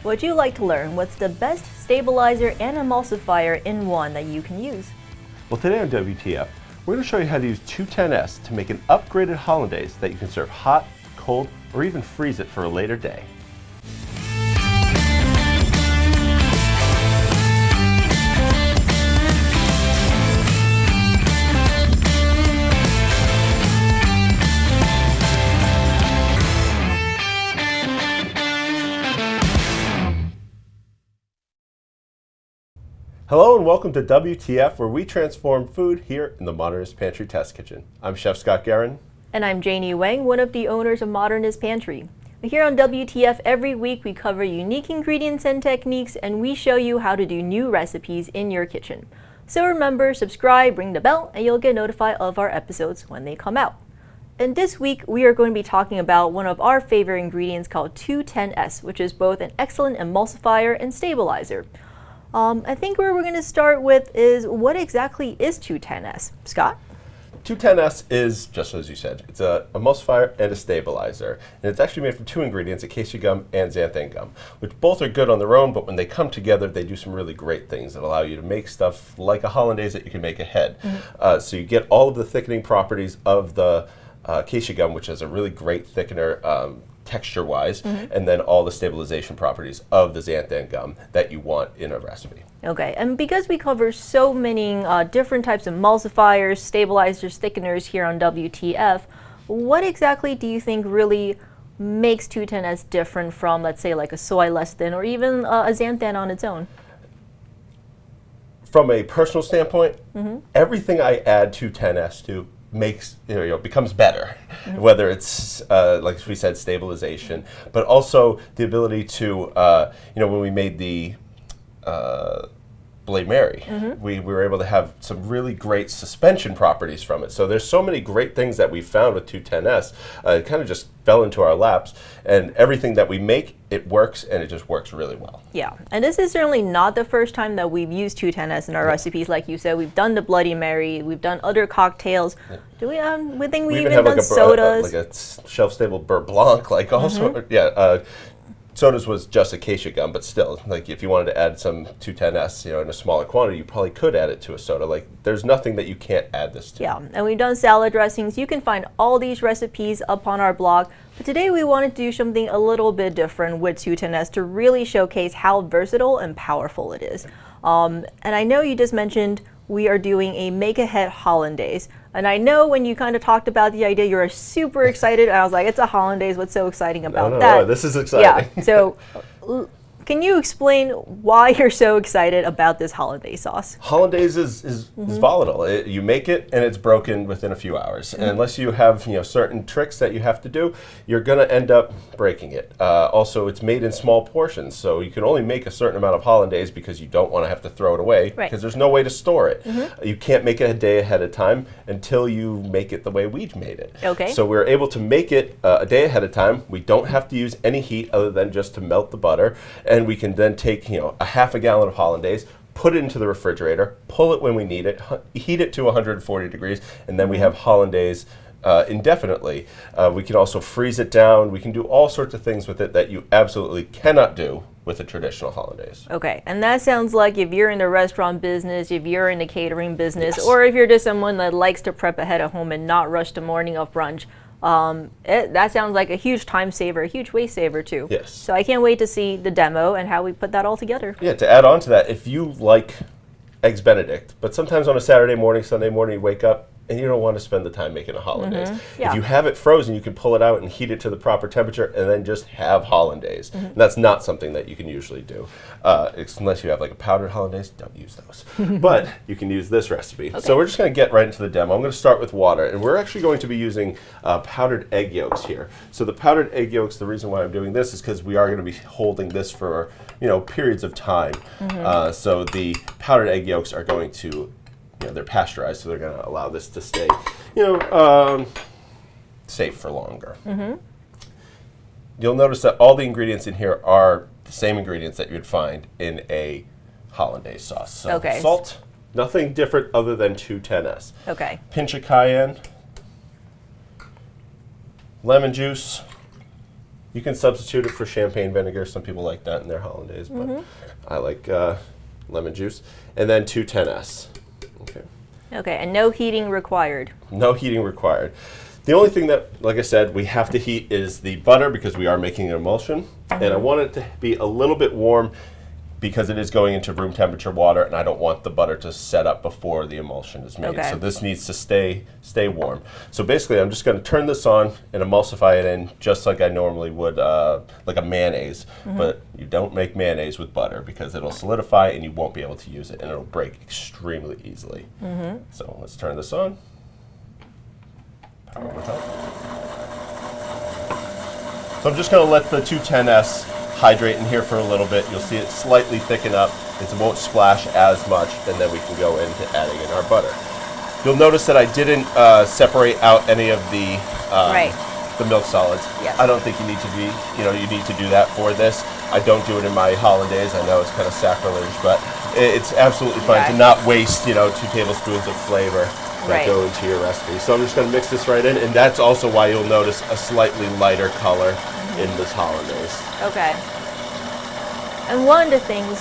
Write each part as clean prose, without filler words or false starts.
Would you like to learn what's the best stabilizer and emulsifier in one that you can use? Well, today on WTF, we're going to show you how to use 210S to make an upgraded hollandaise that you can serve hot, cold, or even freeze it for a later day. Hello and welcome to WTF, where we transform food here in the Modernist Pantry Test Kitchen. I'm Chef Scott Guerin. And I'm Janie Wang, one of the owners of Modernist Pantry. Here on WTF, every week we cover unique ingredients and techniques, and we show you how to do new recipes in your kitchen. So remember, subscribe, ring the bell, and you'll get notified of our episodes when they come out. And this week, we are going to be talking about one of our favorite ingredients called 210S, which is both an excellent emulsifier and stabilizer. I think where we're going to start with is what exactly is 210S? Scott? 210S is, just as you said, it's an emulsifier and a stabilizer. And it's actually made from two ingredients, acacia gum and xanthan gum, which both are good on their own, but when they come together, they do some really great things that allow you to make stuff like a hollandaise that you can make ahead. So you get all of the thickening properties of the acacia gum, which is a really great thickener, texture-wise, and then all the stabilization properties of the xanthan gum that you want in a recipe. Okay, and because we cover so many different types of emulsifiers, stabilizers, thickeners here on WTF, what exactly do you think really makes 210S different from, let's say, like a soy lecithin or even a xanthan on its own? From a personal standpoint, everything I add 210S to makes, becomes better, whether it's, like we said, stabilization, but also the ability to, when we made the Bloody Mary, we were able to have some really great suspension properties from it. So there's so many great things that we found with 210S. It kind of just fell into our laps, and everything that we make, it works, and it just works really well. Yeah, and this is certainly not the first time that we've used 210S in our recipes. Like you said, we've done the Bloody Mary, we've done other cocktails. Do we? We think we even have done like sodas. Like a shelf-stable Beurre Blanc, like also, sodas was just acacia gum, but still, like if you wanted to add some 210S, in a smaller quantity, you probably could add it to a soda. Like there's nothing that you can't add this to. Yeah, and we've done salad dressings. You can find all these recipes up on our blog. But today we wanted to do something a little bit different with 210S to really showcase how versatile and powerful it is. And I know you just mentioned we are doing a Make Ahead Hollandaise. And I know when you kind of talked about the idea, you were super excited. I was like, it's a hollandaise. What's so exciting about that? No, this is exciting. Yeah. So can you explain why you're so excited about this hollandaise sauce? Hollandaise is volatile. You make it and it's broken within a few hours. And unless you have certain tricks that you have to do, you're going to end up breaking it. Also, it's made in small portions, so you can only make a certain amount of hollandaise because you don't want to have to throw it away, because there's no way to store it. You can't make it a day ahead of time until you make it the way we made it. Okay. So we're able to make it a day ahead of time. We don't have to use any heat other than just to melt the butter. And we can then take, a half a gallon of hollandaise, put it into the refrigerator, pull it when we need it, heat it to 140 degrees, and then we have hollandaise indefinitely. We can also freeze it down. We can do all sorts of things with it that you absolutely cannot do with a traditional hollandaise. Okay, and that sounds like if you're in the restaurant business, if you're in the catering business, or if you're just someone that likes to prep ahead of home and not rush the morning of brunch, that sounds like a huge time saver, a huge waste saver too. Yes. So I can't wait to see the demo and how we put that all together. Yeah, to add on to that, if you like Eggs Benedict, but sometimes on a Saturday morning, Sunday morning, you wake up and you don't want to spend the time making a hollandaise. If you have it frozen, you can pull it out and heat it to the proper temperature and then just have hollandaise. And that's not something that you can usually do. Unless you have like a powdered hollandaise, don't use those. But you can use this recipe. So we're just going to get right into the demo. I'm going to start with water, and we're actually going to be using powdered egg yolks here. So the powdered egg yolks, the reason why I'm doing this is because we are going to be holding this for periods of time. So the powdered egg yolks are going to they're pasteurized, so they're going to allow this to stay, safe for longer. You'll notice that all the ingredients in here are the same ingredients that you'd find in a hollandaise sauce. So salt, nothing different other than 210S. Pinch of cayenne, lemon juice, You can substitute it for champagne vinegar. Some people like that in their hollandaise, but I like lemon juice. And then 210S. Okay. Okay, and no heating required. No heating required. The only thing that, like I said, we have to heat is the butter because we are making an emulsion. And I want it to be a little bit warm because it is going into room temperature water, and I don't want the butter to set up before the emulsion is made. Okay. So this needs to stay warm. So basically, I'm just going to turn this on and emulsify it in just like I normally would, like a mayonnaise. But you don't make mayonnaise with butter because it'll solidify and you won't be able to use it, and it'll break extremely easily. So let's turn this on. Power it up. So I'm just going to let the 210S hydrate in here for a little bit. You'll see it slightly thicken up. It won't splash as much, and then we can go into adding in our butter. You'll notice that I didn't separate out any of the milk solids. Yes. I don't think you need to you need to do that for this. I don't do it in my hollandaise. I know it's kind of sacrilege, but it's absolutely fine to not waste 2 tablespoons of flavor that go into your recipe. So I'm just going to mix this right in, and that's also why you'll notice a slightly lighter color in this hollandaise. Okay. And one of the things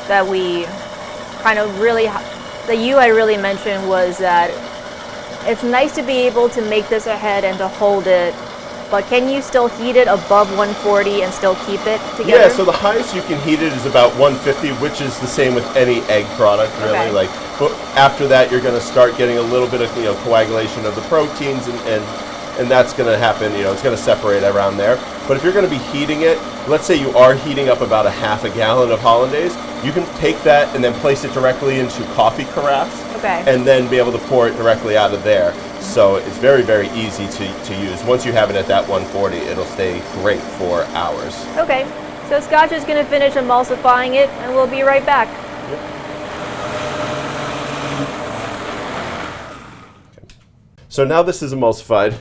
that we kind of really, I really mentioned was that it's nice to be able to make this ahead and to hold it, but can you still heat it above 140 and still keep it together? Yeah, so the highest you can heat it is about 150, which is the same with any egg product, really. Okay. But after that, you're going to start getting a little bit of coagulation of the proteins, and that's going to happen. It's going to separate around there. But if you're going to be heating it, let's say you are heating up about a half a gallon of hollandaise, you can take that and then place it directly into coffee carafes, and then be able to pour it directly out of there. So it's very, very easy to use. Once you have it at that 140, it'll stay great for hours. Okay, so Scotch is going to finish emulsifying it, and we'll be right back. So now this is emulsified,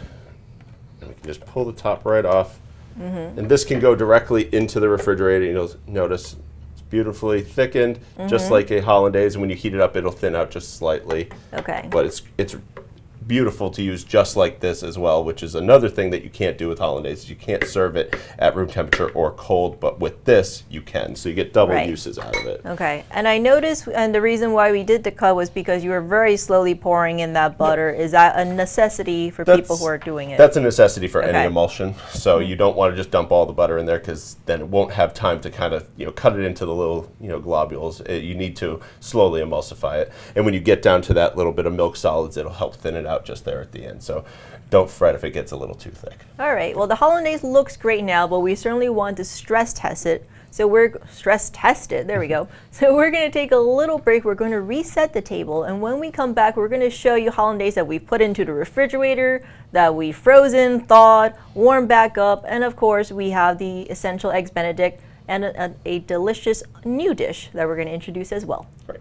and we can just pull the top right off. And this can go directly into the refrigerator. You'll notice it's beautifully thickened, just like a hollandaise. And when you heat it up, it'll thin out just slightly. Okay. But it's beautiful to use just like this as well, which is another thing that you can't do with hollandaise. You can't serve it at room temperature or cold, but with this you can. So you get double uses out of it. Okay, and I noticed, and the reason why we did the cut was because you were very slowly pouring in that butter. Is that a necessity for people who are doing it? That's a necessity for any emulsion. So you don't want to just dump all the butter in there because then it won't have time to kind of cut it into the little globules. You need to slowly emulsify it, and when you get down to that little bit of milk solids, it'll help thin it out just there at the end. So don't fret if it gets a little too thick. All right, well, the hollandaise looks great now, but we certainly want to stress test it. So we're there we go. So we're going to take a little break. We're going to reset the table, and when we come back, we're going to show you hollandaise that we put into the refrigerator, that we frozen, thawed, warmed back up, and of course we have the essential eggs Benedict and a delicious new dish that we're going to introduce as well. Right.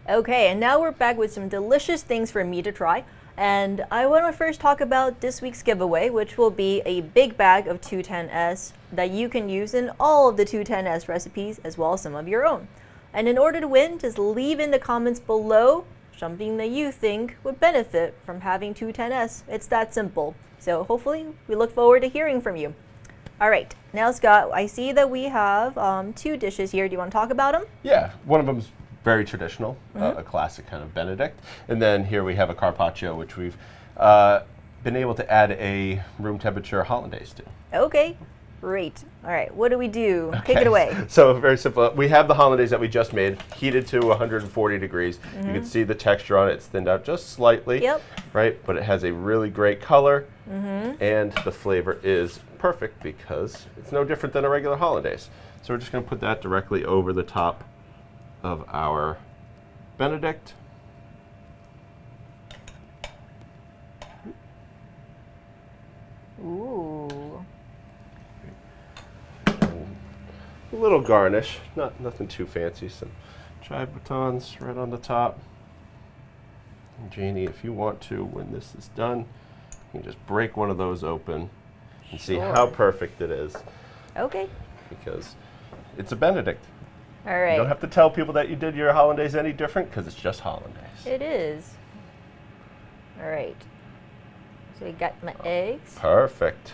Okay, and now we're back with some delicious things for me to try. And I want to first talk about this week's giveaway, which will be a big bag of 210S that you can use in all of the 210S recipes, as well as some of your own. And in order to win, just leave in the comments below something that you think would benefit from having 210S. It's that simple. So hopefully we look forward to hearing from you. All right, now Scott, I see that we have 2 dishes here. Do you want to talk about them? Yeah, one of them's very traditional, a classic kind of Benedict. And then here we have a Carpaccio, which we've been able to add a room temperature hollandaise to. Okay, great. All right, what do we do? Take it away. So very simple. We have the hollandaise that we just made, heated to 140 degrees. You can see the texture on it. It's thinned out just slightly, right? But it has a really great color, and the flavor is perfect because it's no different than a regular hollandaise. So we're just going to put that directly over the top of our Benedict. Ooh. A little garnish, nothing too fancy. Some chive batons right on the top. And Janie, if you want to, when this is done, you can just break one of those open and see how perfect it is. Okay. Because it's a Benedict. All right. You don't have to tell people that you did your hollandaise any different because it's just hollandaise. It is. All right. So we got my eggs. Perfect.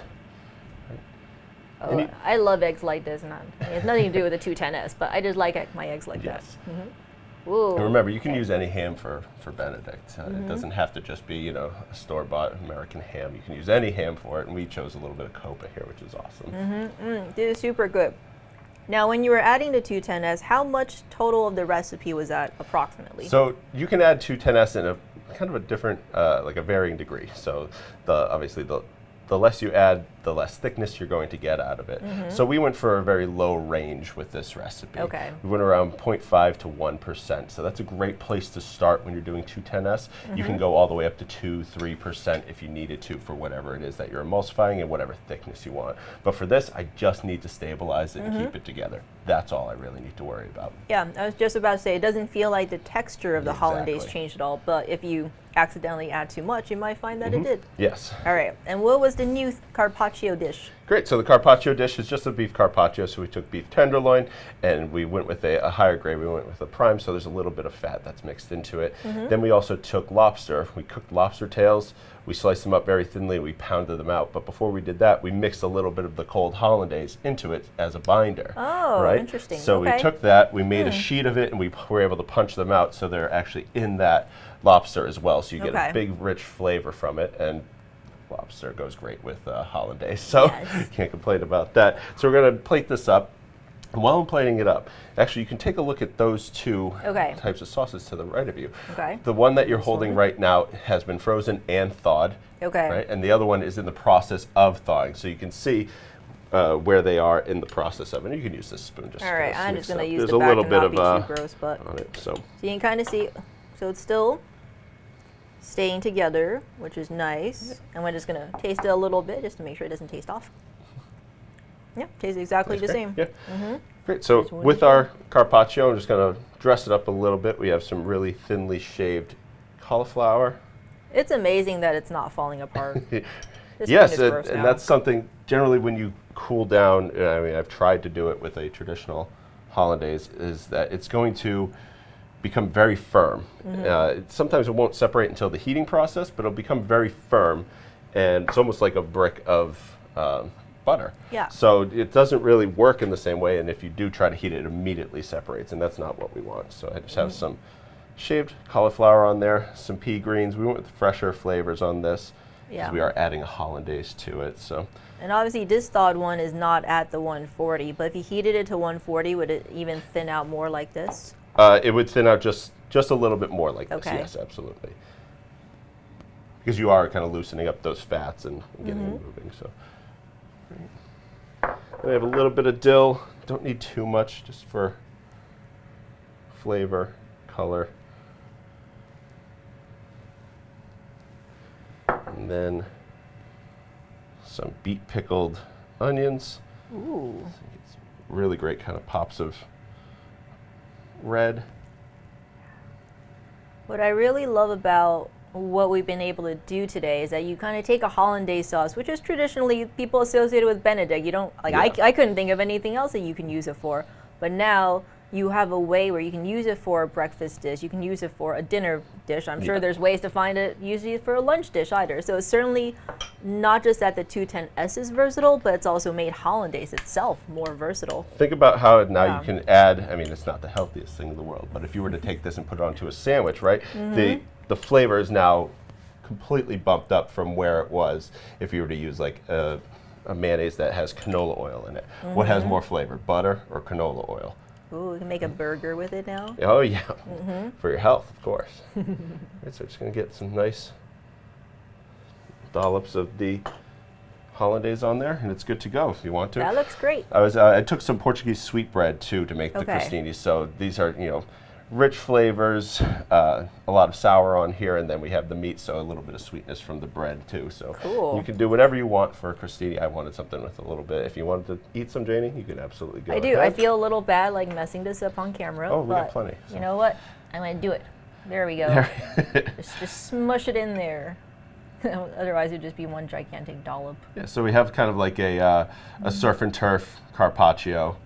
Oh, I love eggs like this. It has nothing to do with the 210S, but I just like my eggs like that. Ooh, and remember, you can use any ham for Benedict. It doesn't have to just be, a store-bought American ham. You can use any ham for it, and we chose a little bit of Copa here, which is awesome. This is super good. Now, when you were adding the 210S, how much total of the recipe was that approximately? So you can add 210S in a kind of a different, like a varying degree. So obviously the less you add, the less thickness you're going to get out of it. So we went for a very low range with this recipe. Okay. We went around 0.5 to 1%. So that's a great place to start when you're doing 210S. You can go all the way up to 2-3% if you needed to for whatever it is that you're emulsifying and whatever thickness you want. But for this, I just need to stabilize it and keep it together. That's all I really need to worry about. Yeah, I was just about to say, it doesn't feel like the texture of the Hollandaise changed at all, but if you accidentally add too much, you might find that it did. Yes. All right, and what was the new Carpaccio dish? Great, so the Carpaccio dish is just a beef Carpaccio, so we took beef tenderloin and we went with a higher grade, we went with a prime, so there's a little bit of fat that's mixed into it. Then we also took lobster, we cooked lobster tails, we sliced them up very thinly, we pounded them out, but before we did that, we mixed a little bit of the cold Hollandaise into it as a binder. Oh, right? interesting. So we took that, we made a sheet of it, and we were able to punch them out so they're actually in that lobster as well, so you get a big rich flavor from it, and lobster goes great with Hollandaise, so can't complain about that. So we're going to plate this up, and while I'm plating it up, actually you can take a look at those two types of sauces to the right of you. The one that you're holding right now has been frozen and thawed, right? And the other one is in the process of thawing, so you can see where they are in the process of it. And you can use this spoon just. All right, I'm just going to use There's the a back little and bit not of be too gross, but on it, so you can kind of see. So it's still staying together, which is nice. And we're just going to taste it a little bit just to make sure it doesn't taste off. Yeah, tastes exactly the same. Yeah. Great. So with our Carpaccio, I'm just going to dress it up a little bit. We have some really thinly shaved cauliflower. It's amazing that it's not falling apart. Yes, and that's something generally when you cool down. I mean, I've tried to do it with a traditional Hollandaise, is that it's going to become very firm. Sometimes it won't separate until the heating process, but it'll become very firm, and it's almost like a brick of butter. Yeah. So it doesn't really work in the same way, and if you do try to heat it, it immediately separates, and that's not what we want. So I just have some shaved cauliflower on there, some pea greens. We went with fresher flavors on this because we are adding a Hollandaise to it. So. And obviously this thawed one is not at the 140, but if you heated it to 140, would it even thin out more like this? It would thin out just a little bit more like this, yes, absolutely. Because you are kind of loosening up those fats and getting them moving. So, we have a little bit of dill. Don't need too much, just for flavor, color. And then some beet pickled onions. Ooh. It's really great kind of pops of red. What I really love about what we've been able to do today is that you kind of take a Hollandaise sauce, which is traditionally people associated with Benedict. You don't like I couldn't think of anything else that you can use it for, but now you have a way where you can use it for a breakfast dish, you can use it for a dinner dish. I'm sure there's ways to find it, usually for a lunch dish either. So it's certainly not just that the 210S is versatile, but it's also made Hollandaise itself more versatile. Think about how now you can add, I mean, it's not the healthiest thing in the world, but if you were to take this and put it onto a sandwich, right, the flavor is now completely bumped up from where it was if you were to use like a mayonnaise that has canola oil in it. What has more flavor, butter or canola oil? Ooh, we can make a burger with it now. Oh yeah, for your health, of course. Right, so we're just gonna get some nice dollops of the Hollandaise on there, and it's good to go if you want to. That looks great. I took some Portuguese sweetbread too to make the crostini. So these are, rich flavors, a lot of sour on here, and then we have the meat, so a little bit of sweetness from the bread too. So you can do whatever you want for a crostini. I wanted something with a little bit. If you wanted to eat some, Janie, you could absolutely go. I do. I feel a little bad like messing this up on camera. Oh, we got plenty. So. You know what? I'm going to do it. There we go. just smush it in there. Otherwise, it would just be one gigantic dollop. Yeah, so we have kind of like a surf and turf Carpaccio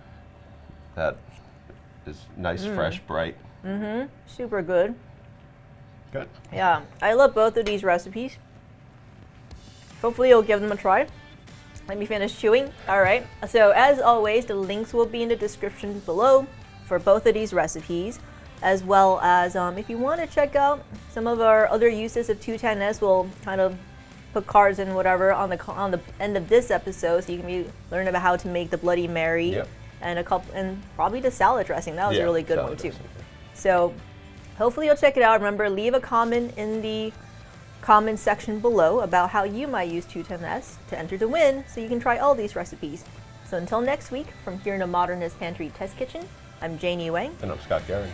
that is nice, fresh, bright. Super good. Good. Yeah, I love both of these recipes. Hopefully you'll give them a try. Let me finish chewing. All right. So as always, the links will be in the description below for both of these recipes, as well as if you want to check out some of our other uses of 210S, we'll kind of put cards and whatever on the end of this episode, so you can learn about how to make the Bloody Mary and probably the salad dressing. That was a really good one too. So hopefully you'll check it out. Remember, leave a comment in the comment section below about how you might use 210S to enter to win, so you can try all these recipes. So until next week, from here in the Modernist Pantry Test Kitchen, I'm Janie Wang. And I'm Scott Guerin.